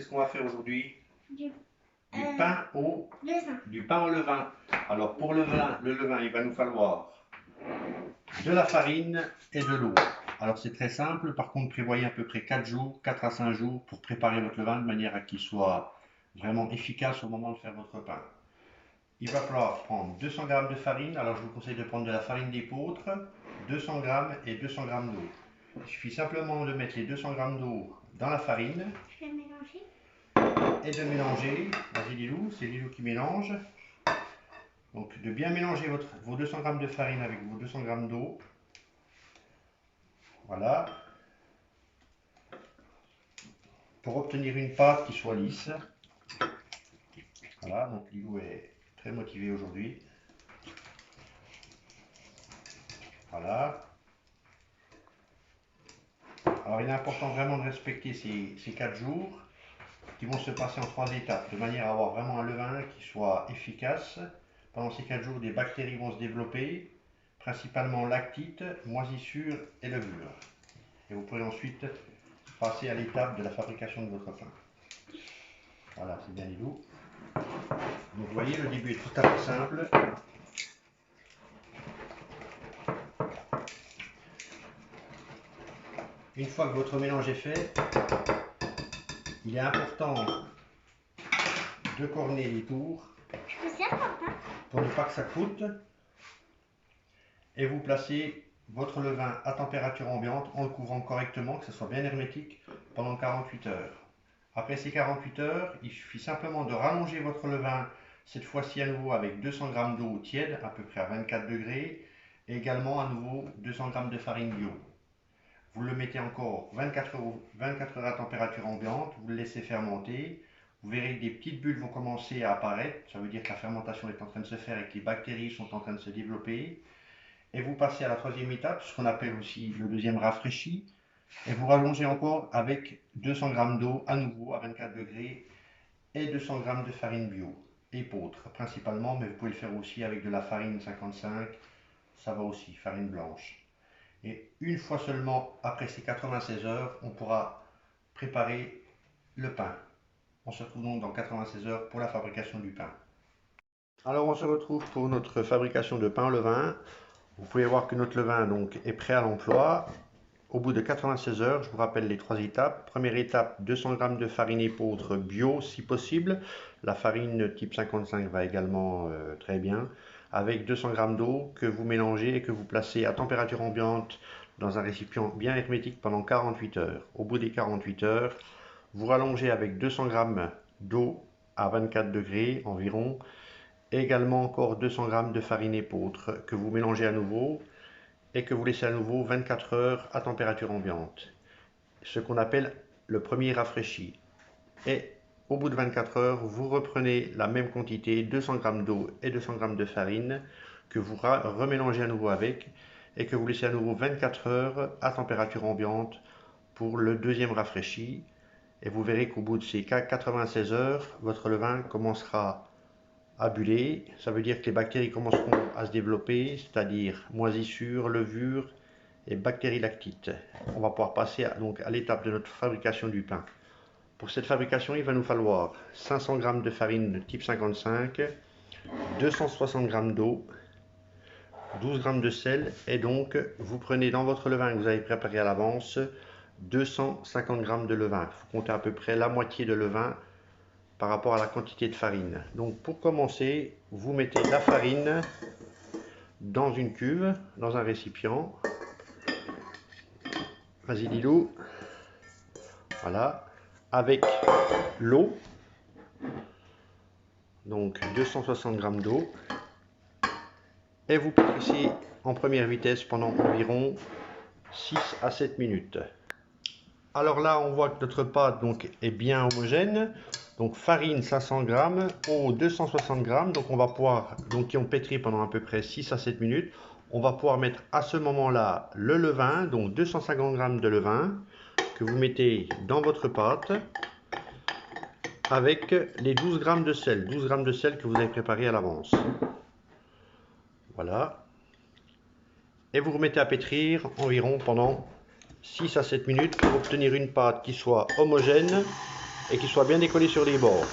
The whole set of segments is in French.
qu'est-ce qu'on va faire aujourd'hui? Du Du pain au levain. Alors pour le levain, il va nous falloir de la farine et de l'eau. Alors c'est très simple, par contre prévoyez à peu près 4 jours, 4 à 5 jours pour préparer votre levain de manière à qu'il soit vraiment efficace au moment de faire votre pain. Il va falloir prendre 200 g de farine, alors je vous conseille de prendre de la farine d'épeautre, 200 g et 200 g d'eau. Il suffit simplement de mettre les 200 g d'eau dans la farine. Je vais mélanger. Et de mélanger, vas-y Lilou, c'est Lilou qui mélange. Donc de bien mélanger vos 200 g de farine avec vos 200 g d'eau. Voilà. Pour obtenir une pâte qui soit lisse. Voilà, donc Lilou est très motivé aujourd'hui. Voilà. Alors il est important vraiment de respecter ces 4 jours qui vont se passer en 3 étapes, de manière à avoir vraiment un levain qui soit efficace. Pendant ces 4 jours, des bactéries vont se développer, principalement lactite, moisissure et levure. Et vous pourrez ensuite passer à l'étape de la fabrication de votre pain. Voilà, c'est bien Lilou. Donc vous voyez, le début est tout à fait simple. Une fois que votre mélange est fait, il est important de corner les tours pour ne pas que ça croûte. Et vous placez votre levain à température ambiante en le couvrant correctement, que ce soit bien hermétique, pendant 48 heures. Après ces 48 heures, il suffit simplement de rallonger votre levain, cette fois-ci à nouveau avec 200 g d'eau tiède, à peu près à 24 degrés, et également à nouveau 200 g de farine bio. Vous le mettez encore 24 heures à température ambiante, vous le laissez fermenter. Vous verrez que des petites bulles vont commencer à apparaître, ça veut dire que la fermentation est en train de se faire et que les bactéries sont en train de se développer. Et vous passez à la troisième étape, ce qu'on appelle aussi le deuxième rafraîchi, et vous rallongez encore avec 200 g d'eau à nouveau à 24 degrés et 200 g de farine bio, épeautre principalement, mais vous pouvez le faire aussi avec de la farine 55, ça va aussi, farine blanche. Et une fois seulement après ces 96 heures, on pourra préparer le pain. On se retrouve donc dans 96 heures pour la fabrication du pain. Alors on se retrouve pour notre fabrication de pain au levain. Vous pouvez voir que notre levain donc, est prêt à l'emploi. Au bout de 96 heures, je vous rappelle les 3 étapes. Première étape, 200 g de farine épeautre bio si possible. La farine type 55 va également très bien. Avec 200 g d'eau que vous mélangez et que vous placez à température ambiante dans un récipient bien hermétique pendant 48 heures. Au bout des 48 heures, vous rallongez avec 200 g d'eau à 24 degrés environ. Et également encore 200 g de farine épeautre que vous mélangez à nouveau et que vous laissez à nouveau 24 heures à température ambiante. Ce qu'on appelle le premier rafraîchi. Et au bout de 24 heures, vous reprenez la même quantité, 200 g d'eau et 200 g de farine que vous remélangez à nouveau avec et que vous laissez à nouveau 24 heures à température ambiante pour le deuxième rafraîchi. Et vous verrez qu'au bout de ces 96 heures, votre levain commencera à buller, ça veut dire que les bactéries commenceront à se développer, c'est-à-dire moisissure, levure et bactéries lactites. On va pouvoir passer à l'étape de notre fabrication du pain. Pour cette fabrication, il va nous falloir 500 g de farine de type 55, 260 g d'eau, 12 g de sel, et donc vous prenez dans votre levain que vous avez préparé à l'avance 250 g de levain. Il faut compter à peu près la moitié de levain par rapport à la quantité de farine. Donc pour commencer, vous mettez la farine dans une cuve, dans un récipient. Vas-y Lilou. Voilà. Avec l'eau. Donc 260 g d'eau. Et vous pétrissez en première vitesse pendant environ 6 à 7 minutes. Alors là, on voit que notre pâte donc, est bien homogène. Donc farine 500 g, eau 260 g. Donc on va pouvoir, donc qui ont pétri pendant à peu près 6 à 7 minutes. On va pouvoir mettre à ce moment-là le levain, donc 250 g de levain que vous mettez dans votre pâte avec les 12 g de sel, 12 g de sel que vous avez préparé à l'avance. Voilà. Et vous remettez à pétrir environ pendant 6 à 7 minutes pour obtenir une pâte qui soit homogène et qu'il soit bien décollé sur les bords.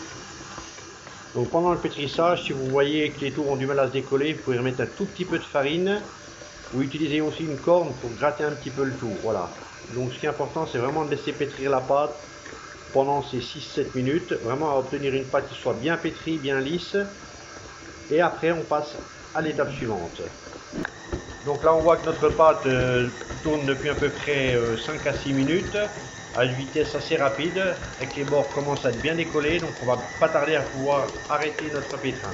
Donc pendant le pétrissage, si vous voyez que les tours ont du mal à se décoller, vous pouvez remettre un tout petit peu de farine ou utiliser aussi une corne pour gratter un petit peu le tour. Voilà. Donc ce qui est important, c'est vraiment de laisser pétrir la pâte pendant ces 6-7 minutes, vraiment à obtenir une pâte qui soit bien pétrie, bien lisse. Et après, on passe à l'étape suivante. Donc là, on voit que notre pâte tourne depuis à peu près 5 à 6 minutes à une vitesse assez rapide et que les bords commencent à être bien décollés. Donc on va pas tarder à pouvoir arrêter notre pétrin.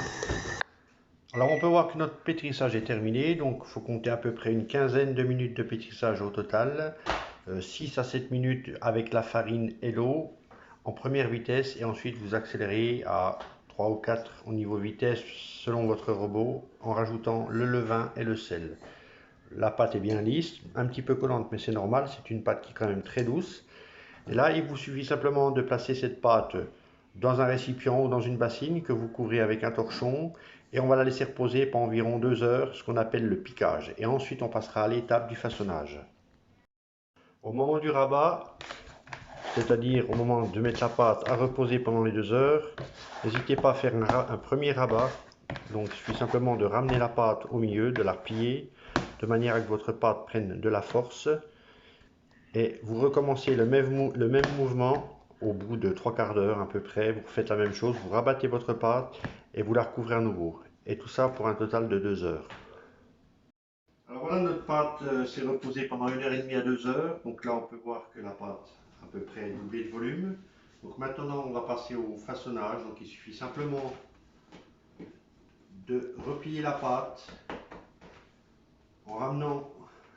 Alors on peut voir que notre pétrissage est terminé. Donc il faut compter à peu près une quinzaine de minutes de pétrissage au total. 6 à 7 minutes avec la farine et l'eau en première vitesse et ensuite vous accélérez à 3 ou 4 au niveau vitesse selon votre robot en rajoutant le levain et le sel. La pâte est bien lisse, un petit peu collante mais c'est normal, c'est une pâte qui est quand même très douce. Et là il vous suffit simplement de placer cette pâte dans un récipient ou dans une bassine que vous couvrez avec un torchon et on va la laisser reposer pendant environ 2 heures, ce qu'on appelle le piquage. Et ensuite on passera à l'étape du façonnage. Au moment du rabat, c'est-à-dire au moment de mettre la pâte à reposer pendant les 2 heures, n'hésitez pas à faire un premier rabat. Donc il suffit simplement de ramener la pâte au milieu, de la replier, de manière à que votre pâte prenne de la force. Et vous recommencez le même mouvement au bout de 3/4 d'heure à peu près. Vous faites la même chose, vous rabattez votre pâte et vous la recouvrez à nouveau. Et tout ça pour un total de 2 heures. Alors voilà, notre pâte s'est reposée pendant 1h30 à 2 heures. Donc là, on peut voir que la pâte a à peu près doublé de volume. Donc maintenant, on va passer au façonnage. Donc il suffit simplement de replier la pâte en ramenant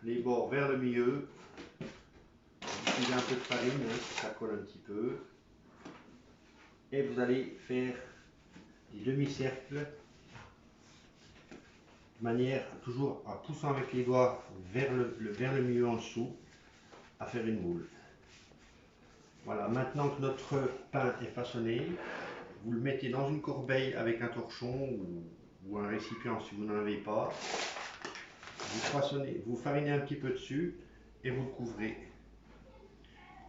les bords vers le milieu. Utilisez un peu de farine, hein, si ça colle un petit peu. Et vous allez faire des demi-cercles de manière toujours en poussant avec les doigts vers le milieu en dessous à faire une boule. Voilà, maintenant que notre pain est façonné, vous le mettez dans une corbeille avec un torchon ou un récipient si vous n'en avez pas. Vous farinez un petit peu dessus et vous le couvrez.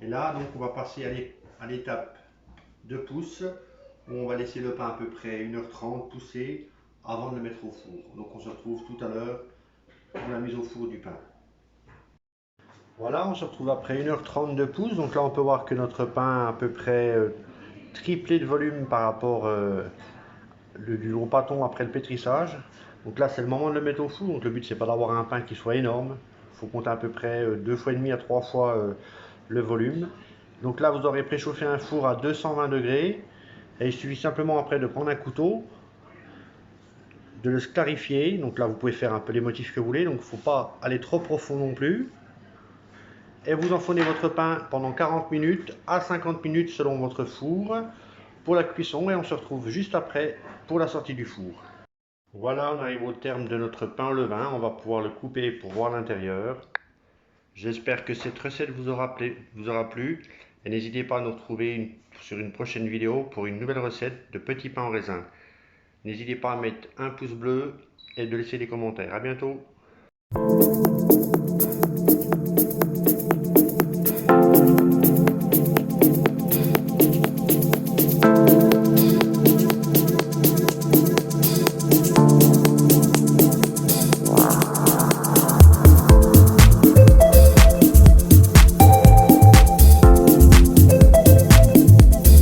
Et là, donc, on va passer à l'étape de pousse où on va laisser le pain à peu près 1h30 pousser avant de le mettre au four. Donc on se retrouve tout à l'heure pour la mise au four du pain. Voilà, on se retrouve après 1h30 de pousse. Donc là, on peut voir que notre pain a à peu près triplé de volume par rapport du gros pâton après le pétrissage. Donc là, c'est le moment de le mettre au four. Donc le but, c'est pas d'avoir un pain qui soit énorme. Il faut compter à peu près 2 fois et demi à 3 fois le volume. Donc là, vous aurez préchauffé un four à 220 degrés. Et il suffit simplement après de prendre un couteau, de le scarifier. Donc là, vous pouvez faire un peu les motifs que vous voulez. Donc il ne faut pas aller trop profond non plus. Et vous enfournez votre pain pendant 40 minutes à 50 minutes selon votre four pour la cuisson. Et on se retrouve juste après pour la sortie du four. Voilà, on arrive au terme de notre pain au levain. On va pouvoir le couper pour voir l'intérieur. J'espère que cette recette vous aura plu. Et n'hésitez pas à nous retrouver sur une prochaine vidéo pour une nouvelle recette de petits pains au raisin. N'hésitez pas à mettre un pouce bleu et de laisser des commentaires. À bientôt.